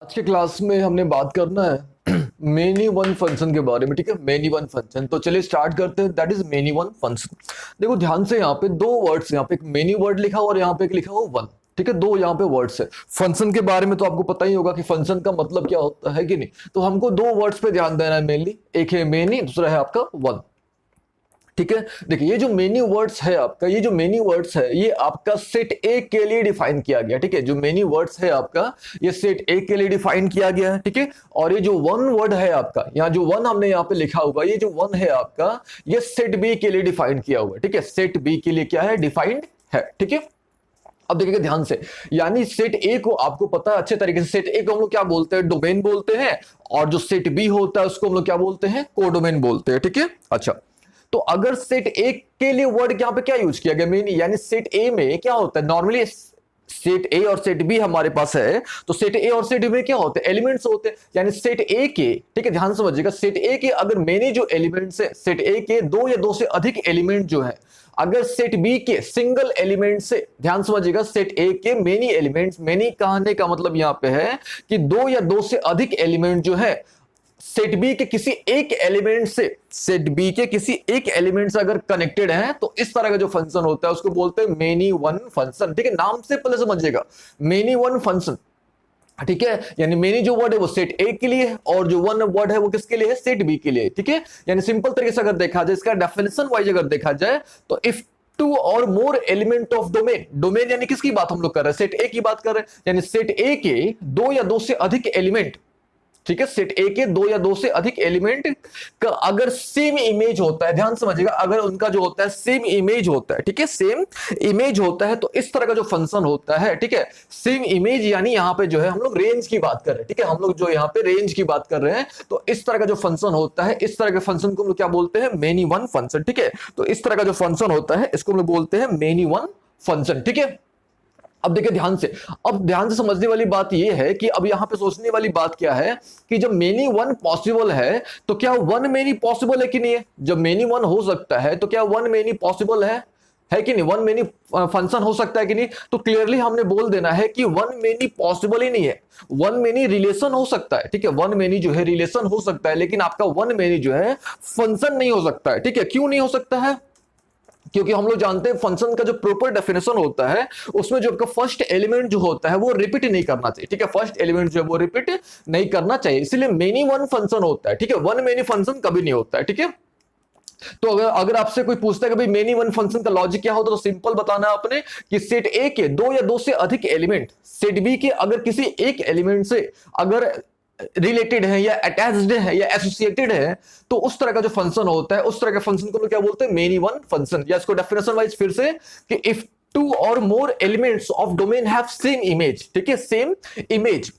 आज के क्लास में हमने बात करना है मेनी वन फंक्शन के बारे में। ठीक है, मेनी वन फंक्शन। तो चलिए स्टार्ट करते हैं। That is many one function. देखो ध्यान से, यहाँ पे दो वर्ड्स, यहाँ पे एक मेनी वर्ड लिखा हुआ और यहाँ पे एक लिखा हुआ वन। ठीक है, दो यहाँ पे वर्ड्स है। फंक्शन के बारे में तो आपको पता ही होगा कि फंक्शन का मतलब क्या होता है कि नहीं। तो हमको दो वर्ड्स पे ध्यान देना है मेनली। एक है मेनी, दूसरा है आपका वन। ठीक है, देखिए ये जो मेनी वर्ड्स है आपका, ये जो मेनी वर्ड्स है ये आपका सेट ए के लिए डिफाइन किया गया। ठीक है, जो मेनी वर्ड्स है आपका ये सेट ए के लिए डिफाइन किया गया है। ठीक है, और ये जो वन वर्ड है आपका, यहाँ जो वन हमने यहाँ पे लिखा हुआ, ये जो वन है आपका ये सेट बी के लिए डिफाइन किया हुआ है। ठीक है, सेट बी के लिए क्या है, डिफाइंड है। ठीक है, अब देखिएगा ध्यान से, यानी सेट ए को आपको पता है अच्छे तरीके से, सेट ए को हम लोग क्या बोलते हैं, डोमेन बोलते हैं। और जो सेट बी होता है उसको हम लोग क्या बोलते हैं, कोडोमेन बोलते हैं। ठीक है, अच्छा, तो अगर सेट ए के लिए वर्ड यहां पे क्या यूज किया गया, मेनी, यानी सेट ए में क्या होता है, नॉर्मली सेट ए और सेट बी हमारे पास है, तो सेट ए और सेट बी में क्या होते हैं, एलिमेंट्स होते हैं। यानी सेट ए के, ठीक है ध्यान समझिएगा, सेट ए के अगर मेनी जो एलिमेंट्स है, सेट ए के दो या दो से अधिक एलिमेंट जो है, अगर सेट बी के सिंगल एलिमेंट से, ध्यान समझिएगा, सेट ए के मेनी एलिमेंट्स, मेनी कहने का मतलब यहां पे है कि दो या दो से अधिक एलिमेंट जो है सेट बी के किसी एक एलिमेंट से, सेट बी के किसी एक एलिमेंट से अगर कनेक्टेड है, तो इस तरह का जो फंक्शन होता है उसको बोलते हैं मेनी वन फंक्शन। ठीक है, नाम से पहले समझिएगा, मेनी वन फंक्शन। ठीक है, यानी मेनी जो वर्ड है वो सेट ए के लिए और जो वन वर्ड है वो किसके लिए है, सेट बी के लिए। ठीक है, यानी सिंपल तरीके से अगर देखा जाए, इसका डेफिनेशन वाइज अगर देखा जाए, तो इफ टू और मोर एलिमेंट ऑफ डोमेन, डोमेन यानी किसकी बात हम लोग कर रहे हैं, सेट ए की बात कर रहे हैं, यानी सेट ए के दो या दो से अधिक एलिमेंट, ठीक है, सेट ए के दो या दो से अधिक एलिमेंट का अगर सेम इमेज होता है, ध्यान समझिएगा, अगर उनका जो होता है सेम इमेज होता है, ठीक है, सेम इमेज होता है, तो इस तरह का जो फंक्शन होता है, ठीक है, सेम इमेज, यानी यहां पे जो है हम लोग रेंज की बात कर रहे हैं। ठीक है, हम लोग जो यहां पे रेंज की बात कर रहे हैं, तो इस तरह का जो फंक्शन होता है, इस तरह के फंक्शन को हम लोग क्या बोलते हैं, मेनी वन फंक्शन। ठीक है, तो इस तरह का जो फंक्शन होता है इसको हम लोग बोलते हैं मेनी वन फंक्शन। ठीक है, अब देखिए ध्यान से, अब ध्यान से समझने वाली बात यह है कि अब यहां पे सोचने वाली बात क्या है कि जब मेनी वन पॉसिबल है तो क्या वन मेनी पॉसिबल है कि नहीं है। जब मेनी वन हो सकता है तो क्या वन मेनी पॉसिबल है कि नहीं, वन मेनी फंक्शन हो सकता है कि नहीं। तो क्लियरली हमने बोल देना है कि वन मेनी पॉसिबल ही नहीं है, वन मेनी रिलेशन हो सकता है। ठीक है, वन मेनी जो है रिलेशन हो सकता है, लेकिन आपका वन मेनी जो है फंक्शन नहीं हो सकता है। ठीक है, क्यों नहीं हो सकता है, क्योंकि हम लोग जानते हैं फंक्शन का जो प्रॉपर डेफिनेशन होता है उसमें जो आपका फर्स्ट एलिमेंट जो होता है वो रिपीट नहीं करना चाहिए। ठीक है, फर्स्ट एलिमेंट जो है वो रिपीट नहीं करना चाहिए, इसलिए मेनी वन फंक्शन होता है। ठीक है, वन मेनी फंक्शन कभी नहीं होता है। ठीक है, तो अगर आपसे कोई पूछता है कि भाई मेनी वन फंक्शन का लॉजिक क्या होता है, तो सिंपल बताना है आपने कि सेट ए के दो या दो से अधिक एलिमेंट, सेट बी के अगर किसी एक एलिमेंट से अगर रिलेटेड है या अटैच्ड है या एसोसिएटेड है, तो उस तरह का जो फंक्शन होता है, उस तरह के फंक्शन को क्या बोलते हैं, मेनी वन फंक्शन। या इसको डेफिनेशन वाइज फिर से कि इफ टू और more elements of domain have same image, ठीक है, सेम इमेज।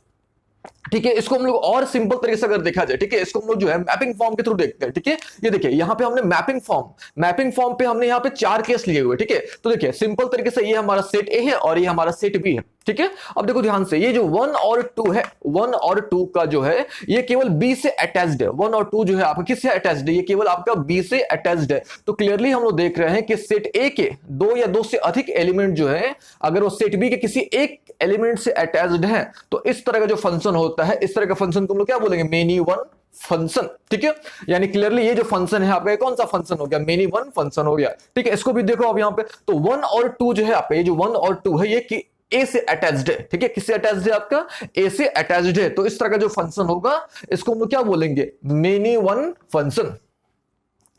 ठीक है, इसको हम लोग और सिंपल तरीके से अगर देखा जाए, ठीक है, इसको हम लोग जो है मैपिंग फॉर्म के थ्रू देखते हैं। ठीक है, ये देखिए यहां पे हमने मैपिंग फॉर्म पे हमने यहां पे चार केस लिए हुए। ठीक है, तो देखिए सिंपल तरीके से ये हमारा सेट ए है और ये हमारा सेट बी है। ठीक है, अब देखो ध्यान से, ये जो वन और टू है, वन और टू का जो है ये केवल बी से अटैच्ड है। वन और टू जो है आपका किससे अटैच्ड है, ये केवल आपका बी से अटैच्ड है। तो क्लियरली हम लोग देख रहे हैं कि सेट ए के दो या दो से अधिक एलिमेंट जो है अगर वो सेट बी के किसी एक एलिमेंट से अटैच्ड है, तो इस तरह का जो फंक्शन होता है, इस तरह का फंक्शन को हम लोग क्या बोलेंगे, मेनी वन फंक्शन। ठीक है, यानी क्लियरली ये जो फंक्शन है आपका, कौन सा फंक्शन हो गया, मेनी वन फंक्शन हो गया। ठीक है, इसको भी देखो अब यहां पे, तो वन और टू जो है आपका, ये जो वन और टू है ये कि ए से अटैच्ड है। ठीक है, किससे अटैच्ड है आपका, ए से अटैच्ड है, तो इस तरह का जो फंक्शन होगा इसको हम लोग क्या बोलेंगे, मेनी वन फंक्शन।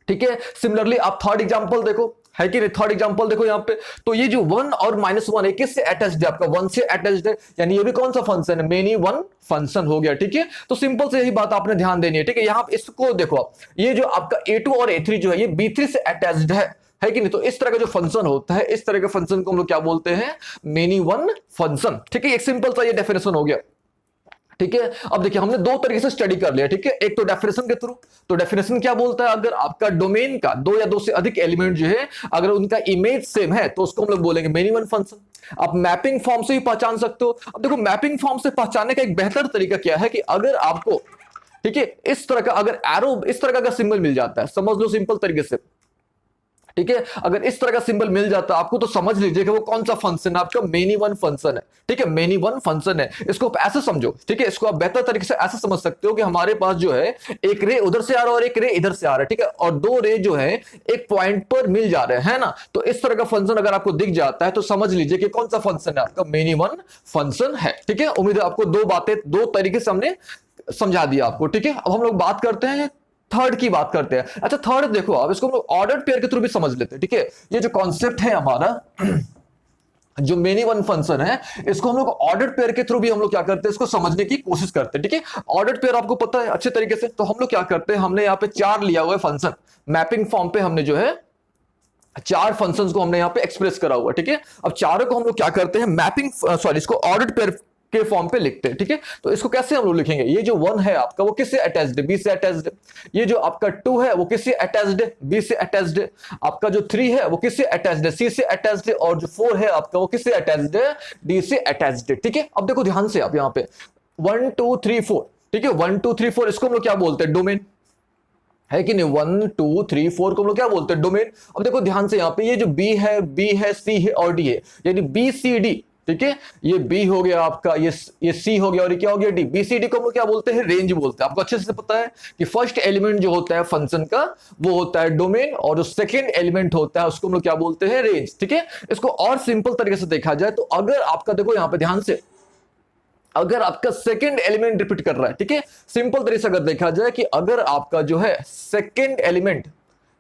ठीक है, सिमिलरली आप थर्ड एग्जांपल देखो, है कि नहीं, थर्ड एग्जांपल देखो यहाँ पे, तो ये जो वन और माइनस वन है किससे अटैच्ड है आपका, वन से अटैच्ड है, यानी ये भी कौन सा फंक्शन है, मेनी वन फंक्शन हो गया। ठीक है, तो सिंपल से यही बात आपने ध्यान देनी है। ठीक है, यहाँ इसको देखो आप, ये जो आपका A2 और A3 जो है ये B3 से अटैच्ड है कि नहीं। तो इस तरह का जो फंक्शन होता है, इस तरह के फंक्शन को हम लोग क्या बोलते हैं, मेनी वन फंक्शन। ठीक है, एक सिंपल सा ये डेफिनेशन हो गया। ठीक है, अब देखिए हमने दो तरीके से स्टडी कर लिया। ठीक है, एक तो डेफिनेशन के थ्रू, तो डेफिनेशन क्या बोलता है, अगर आपका डोमेन का दो या दो से अधिक एलिमेंट जो है अगर उनका इमेज सेम है तो उसको हम लोग बोलेंगे मेनी वन फंक्शन। आप मैपिंग फॉर्म से ही पहचान सकते हो। अब देखो मैपिंग फॉर्म से पहचानने का एक बेहतर तरीका क्या है कि अगर आपको, ठीक है, इस तरह का अगर एरो, इस तरह का सिंबल मिल जाता है, समझ लो सिंपल तरीके से, ठीक है, अगर इस तरह का सिंबल मिल जाता आपको तो समझ लीजिए कि वो कौन सा फंक्शन है, आपका मेनी वन फंक्शन है। ठीक है, मेनी वन फंक्शन है, इसको आप ऐसे समझो। ठीक है, इसको आप बेहतर तरीके से ऐसे समझ सकते हो कि हमारे पास जो है एक रे उधर से आ रहा है और एक रे इधर से आ रहा है। ठीक है, और दो रे जो है एक पॉइंट पर मिल जा रहे हैं ना, तो इस तरह का फंक्शन अगर आपको दिख जाता है तो समझ लीजिए कि कौन सा फंक्शन है, आपका मेनी वन फंक्शन है। ठीक है, उम्मीद है आपको दो बातें दो तरीके से हमने समझा दिया आपको। ठीक है, अब हम लोग बात करते हैं थर्ड की बात करते हैं। अच्छा, थर्ड देखो आप इसको हम लोग ऑर्डर्ड पेयर के थ्रू भी समझ लेते हैं। ठीक है, ये जो कॉन्सेप्ट है हमारा जो मेनी वन फंक्शन है, इसको हम लोग ऑर्डर्ड पेयर के थ्रू भी हम लोग क्या करते हैं, इसको समझने की कोशिश करते हैं। ठीक है, ऑर्डर्ड पेयर आपको पता है अच्छे तरीके से, तो हम लोग क्या करते हैं, हमने यहाँ पे चार लिया हुआ है फंक्शन, मैपिंग फॉर्म पे हमने जो है चार फंक्शंस को हमने यहाँ पे एक्सप्रेस करा हुआ। ठीक है, अब चारों को हम लोग क्या करते हैं, मैपिंग सॉरी इसको ऑर्डर्ड पेयर के फॉर्म पे लिखते हैं। ठीक है, तो इसको कैसे हम लोग लिखेंगे, ये जो वन है आपका वो किससे अटैच्ड है, बी से अटैच्ड है। ये जो आपका टू है वो किससे अटैच्ड है, बी से अटैच्ड है। आपका जो थ्री है वो किससे अटैच्ड है, सी से अटैच्ड है। और जो फोर है आपका वो किससे अटैच्ड है, डी से अटैच्ड है। ठीक है, अब देखो ध्यान से आप यहाँ पे 1 2 3 4, ठीक है 1 2 3 4 इसको हम लोग क्या बोलते हैं, डोमेन है कि नहीं। 1 2 3 4 को हम लोग क्या बोलते हैं, डोमेन। अब देखो ध्यान से यहाँ पे ये जो बी है सी है और डी है, यानी बी सी डी। ठीक है, ये बी हो गया आपका, ये सी हो गया और ये क्या हो गया, डी। बी सी डी को हम लोग क्या बोलते हैं, रेंज बोलते हैं। आपको अच्छे से पता है कि फर्स्ट एलिमेंट जो होता है फंक्शन का वो होता है डोमेन, और जो सेकंड एलिमेंट होता है उसको हम लोग क्या बोलते हैं, रेंज। ठीक है, इसको और सिंपल तरीके से देखा जाए तो अगर आपका देखो यहाँ पे ध्यान से, अगर आपका सेकंड एलिमेंट रिपीट कर रहा है, ठीक है, सिंपल तरीके से अगर देखा जाए कि अगर आपका जो है सेकंड एलिमेंट,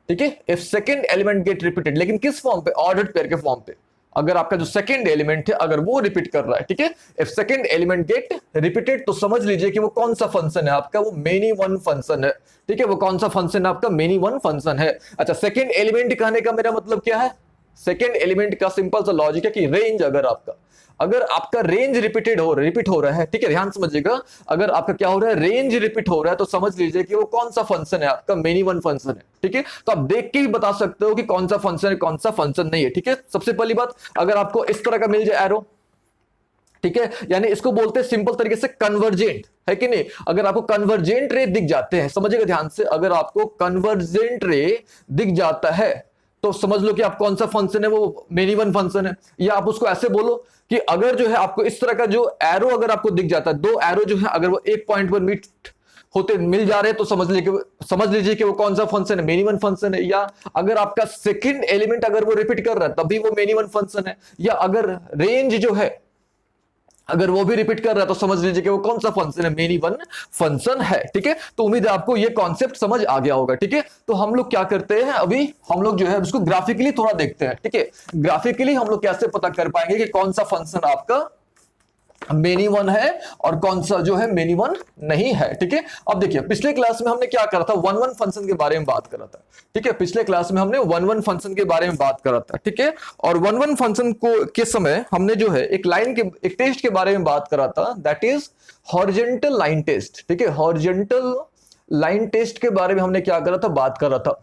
ठीक है, if second element get repeated, लेकिन किस फॉर्म पे, ऑर्डर्ड पेयर के फॉर्म पे। अगर आपका जो सेकंड एलिमेंट है अगर वो रिपीट कर रहा है, ठीक है, if second element get repeated, तो समझ लीजिए कि वो कौन सा फंक्शन है आपका, वो मेनी वन फंक्शन है। ठीक है, वो कौन सा फंक्शन है आपका, मेनी वन फंक्शन है। अच्छा, सेकंड एलिमेंट कहने का मेरा मतलब क्या है, सेकंड एलिमेंट का सिंपल सा लॉजिक है कि रेंज, अगर आपका रेंज रिपीट हो रहा है, ठीक है, ध्यान समझिएगा, अगर आपका क्या हो रहा है, रेंज रिपीट हो रहा है, तो समझ लीजिए कि वो कौन सा फंक्शन है आपका, मेनी वन फंक्शन है। ठीक है, तो आप देख के भी बता सकते हो कि कौन सा फंक्शन है कौन सा फंक्शन नहीं है। ठीक है, सबसे पहली बात, अगर आपको इस तरह का मिल जाए एरो, ठीक है, यानी इसको बोलते हैं सिंपल तरीके से कन्वर्जेंट, है कि नहीं। अगर आपको कन्वर्जेंट रे दिख जाते हैं, समझिएगा ध्यान से, अगर आपको कन्वर्जेंट रे दिख जाता है तो समझ लो कि आप कौन सा फंक्शन है, वो मेनी वन फंक्शन है। या आप उसको ऐसे बोलो कि अगर जो है आपको इस तरह का जो एरो अगर आपको दिख जाता है, दो एरो जो है अगर वो एक पॉइंट पर मीट होते मिल जा रहे हैं, तो समझ लीजिए कि वो कौन सा फंक्शन है, मेनी वन फंक्शन है। या अगर आपका सेकंड एलिमेंट अगर वो रिपीट कर रहा है तभी वो मेनी वन फंक्शन है। या अगर रेंज जो है अगर वो भी रिपीट कर रहा है तो समझ लीजिए कि वो कौन सा फंक्शन है, मेनी वन फंक्शन है। ठीक है, तो उम्मीद है आपको ये कॉन्सेप्ट समझ आ गया होगा। ठीक है, तो हम लोग क्या करते हैं, अभी हम लोग जो है उसको ग्राफिकली थोड़ा देखते हैं। ठीक है, ग्राफिकली हम लोग कैसे पता कर पाएंगे कि कौन सा फंक्शन आपका मेनी वन है और कौन सा जो है मेनी वन नहीं है। ठीक है, अब देखिए पिछले क्लास में हमने क्या करा था, वन वन फंक्शन के बारे में बात करा था। ठीक है, पिछले क्लास में हमने वन वन फंक्शन के बारे में बात करा था। ठीक है, और वन वन फंक्शन को के समय हमने जो है एक टेस्ट के बारे में बात करा था, that is horizontal line test. ठीक है, हॉरिजॉन्टल लाइन टेस्ट के बारे में हमने क्या करा था, बात करा था।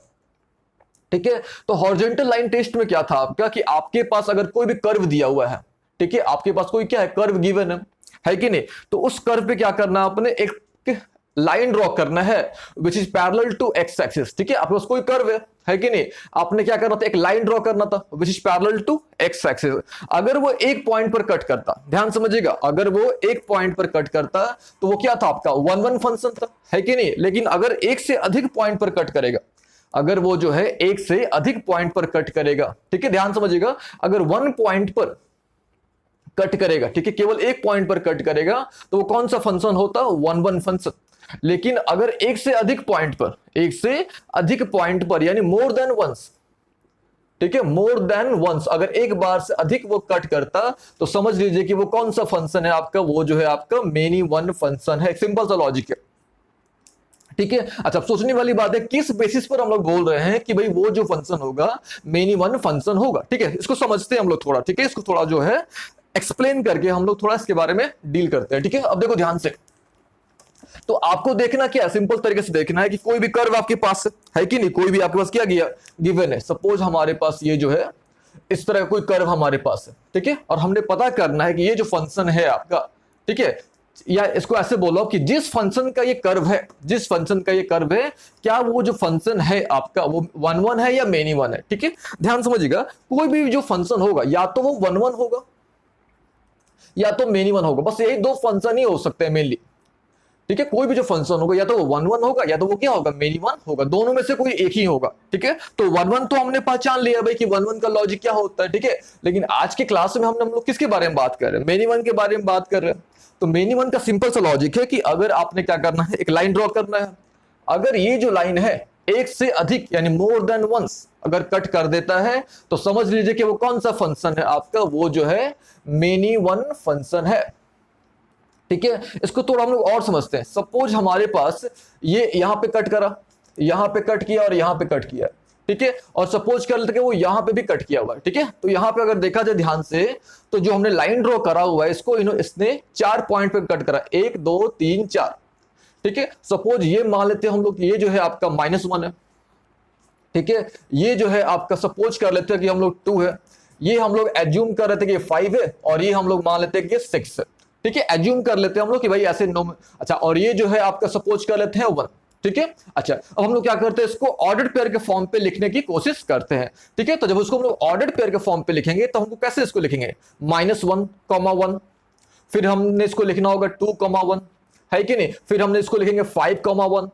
ठीक है, तो हॉरिजॉन्टल लाइन टेस्ट में क्या था आपका कि आपके पास अगर कोई भी कर्व दिया हुआ है, ठीक है, आपके पास कोई क्या है, कर्व गिवन है कि नहीं, तो उस कर्व पे क्या करना है, आपने एक लाइन ड्रॉ करना है which is parallel to X axis. ठीक है, आपके पास कोई कर्व है कि नहीं, आपने क्या करना था, एक लाइन ड्रॉ करना था which is parallel to X axis. अगर वो एक पॉइंट पर कट करता, ध्यान समझिएगा, अगर वो एक पॉइंट पर कट करता तो वो क्या था आपका, वन वन फंक्शन था, है कि नहीं। लेकिन अगर एक से अधिक पॉइंट पर कट करेगा, अगर वो जो है एक से अधिक पॉइंट पर कट करेगा, ठीक है, ध्यान समझिएगा, अगर वन पॉइंट पर कट करेगा, ठीक है, केवल एक पॉइंट पर कट करेगा, तो वो कौन सा फंक्शन होता, वन वन फंक्शन। लेकिन अगर एक से अधिक पॉइंट पर यानी मोर देन वंस, ठीक है, मोर देन वंस, अगर एक बार से अधिक वो कट करता तो समझ लीजिए कि वो कौन सा फंक्शन है आपका, वो जो है आपका मेनी वन फंक्शन है। सिंपल सा लॉजिक है। ठीक है, अच्छा, सोचने वाली बात है किस बेसिस पर हम लोग बोल रहे हैं कि भाई वो जो फंक्शन होगा मेनी वन फंक्शन होगा। ठीक है, इसको समझते हैं हम लोग थोड़ा। ठीक है, इसको थोड़ा जो है एक्सप्लेन करके हम लोग थोड़ा इसके बारे में डील करते हैं। ठीक है, अब देखो ध्यान से, तो आपको देखना क्या है, सिंपल तरीके से देखना है कि कोई भी कर्व आपके पास है कि नहीं, कोई भी आपके पास क्या गया गिवन है। सपोज हमारे पास ये जो है इस तरह का कोई कर्व हमारे पास है, ठीक है, और हमने पता करना है कि ये जो फंक्शन है आपका, ठीक है, या इसको ऐसे बोलो कि जिस फंक्शन का ये कर्व है, जिस फंक्शन का ये कर्व है, क्या वो जो फंक्शन है आपका वो 1 1 है या मेनी वन है। ठीक है, ध्यान समझिएगा, कोई भी जो फंक्शन होगा या तो वो 1 1 होगा या तो मेनी वन होगा, बस यही दो फंक्शन ही हो सकते हैं मेनली। ठीक है, कोई भी जो फंक्शन होगा या तो वो 1 1 होगा या तो वो क्या होगा, मेनी वन होगा, दोनों में से कोई एक ही होगा। ठीक है, तो 1 1 तो हमने पहचान लिया भाई कि 1 1 का लॉजिक क्या होता है। ठीक है, लेकिन आज के क्लास में हम लोग किसके बारे में बात कर रहे हैं, मेनी वन के बारे में बात कर रहे हैं। तो मेनी वन का सिंपल सा लॉजिक है कि अगर आपने क्या करना है, एक लाइन ड्रॉ करना है, अगर ये जो लाइन है एक से अधिक यानी मोर देन वंस अगर कट कर देता है तो समझ लीजिए कि वो कौन सा फंक्शन है आपका, वो जो है मेनी वन फंक्शन है। ठीक है, इसको थोड़ा हम लोग और समझते हैं। सपोज हमारे पास ये यहां पे कट करा, यहां पे कट किया और यहां पे कट किया। ठीक है, और सपोज कर लेते हैं वो यहां पे भी कट किया हुआ है। ठीक है, तो यहां पे अगर देखा जाए ध्यान से तो जो हमने लाइन ड्रॉ करा हुआ है इसको इसने 4 पॉइंट पे कट करा, 1 2 3 4। ठीक है, सपोज ये मान लेते हैं हम लोग, ये जो है आपका -1 है। ठीक है, ये जो है आपका सपोज कर लेते हैं कि हम लोग 2 है, ये हम लोग एज्यूम कर रहे थे कि ये 5 है और ये हम लोग मान लेते हैं कि ये 6 है। ठीक है, एज्यूम कर लेते हैं हम लोग कि भाई ऐसे नो। अच्छा, और ये जो है आपका सपोज कर लेते हैं 1। ठीक है, अच्छा अब हम लोग क्या करते हैं, इसको ऑर्डर्ड पेयर के फॉर्म पे लिखने की कोशिश करते हैं। ठीक है, तो जब उसको हम लोग ऑर्डर्ड पेयर के फॉर्म पे लिखेंगे तो हमको कैसे इसको लिखेंगे, -1, 1, फिर हमने इसको लिखना होगा 2, 1 है कि नहीं, फिर हमने इसको लिखेंगे 5, 1।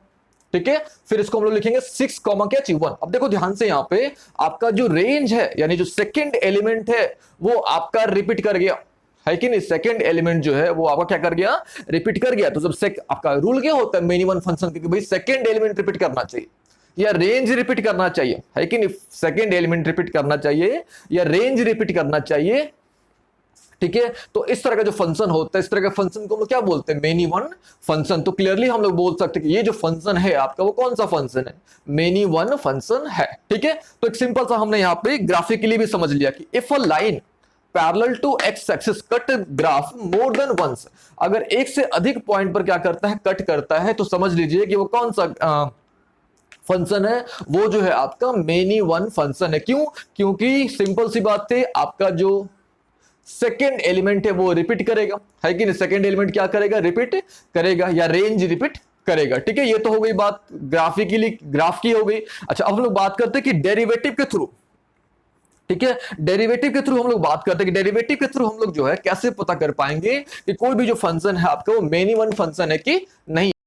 ठीक है, फिर इसको हम लोग लिखेंगे 6, क्या चीज 1। अब देखो ध्यान से, यहां पे आपका जो रेंज है यानी जो सेकंड एलिमेंट है वो आपका रिपीट कर गया, है कि नहीं, सेकंड एलिमेंट जो है वो आपका क्या कर गया, रिपीट कर गया। तो जब आपका रूल क्या होता है मेनी वन फंक्शन के, भाई सेकंड एलिमेंट रिपीट करना चाहिए या रेंज रिपीट करना चाहिए, है कि नहीं, सेकंड एलिमेंट रिपीट करना चाहिए या रेंज रिपीट करना चाहिए। ठीक है, तो इस तरह का जो फंक्शन होता है, इस तरह का फंक्शन को हम लोग क्या बोलते हैं, मेनी वन फंक्शन। तो क्लियरली हम लोग बोल सकते हैं कि ये जो फंक्शन है आपका वो कौन सा फंक्शन है, मेनी वन फंक्शन है। ठीक है, तो एक सिंपल सा हमने यहां पे ग्राफिकली भी समझ लिया कि if a line parallel to X axis cut graph more than once, अगर एक से अधिक पॉइंट पर क्या करता है, कट करता है, तो समझ लीजिए कि वो कौन सा फंक्शन है, वो जो है आपका मेनी वन फंक्शन है। क्यों, क्योंकि सिंपल सी बात है, आपका जो सेकेंड एलिमेंट है वो रिपीट करेगा, है कि नहीं, सेकेंड एलिमेंट क्या करेगा, रिपीट करेगा या रेंज रिपीट करेगा। ठीक है, ये तो हो गई बात ग्राफिकली, ग्राफ की हो गई। अच्छा, अब हम लोग बात करते हैं कि डेरिवेटिव के थ्रू। ठीक है, डेरिवेटिव के थ्रू हम लोग बात करते हैं कि डेरिवेटिव के थ्रू हम लोग जो है कैसे पता कर पाएंगे कि कोई भी जो फंक्शन है आपका वो मेनी वन फंक्शन है कि नहीं।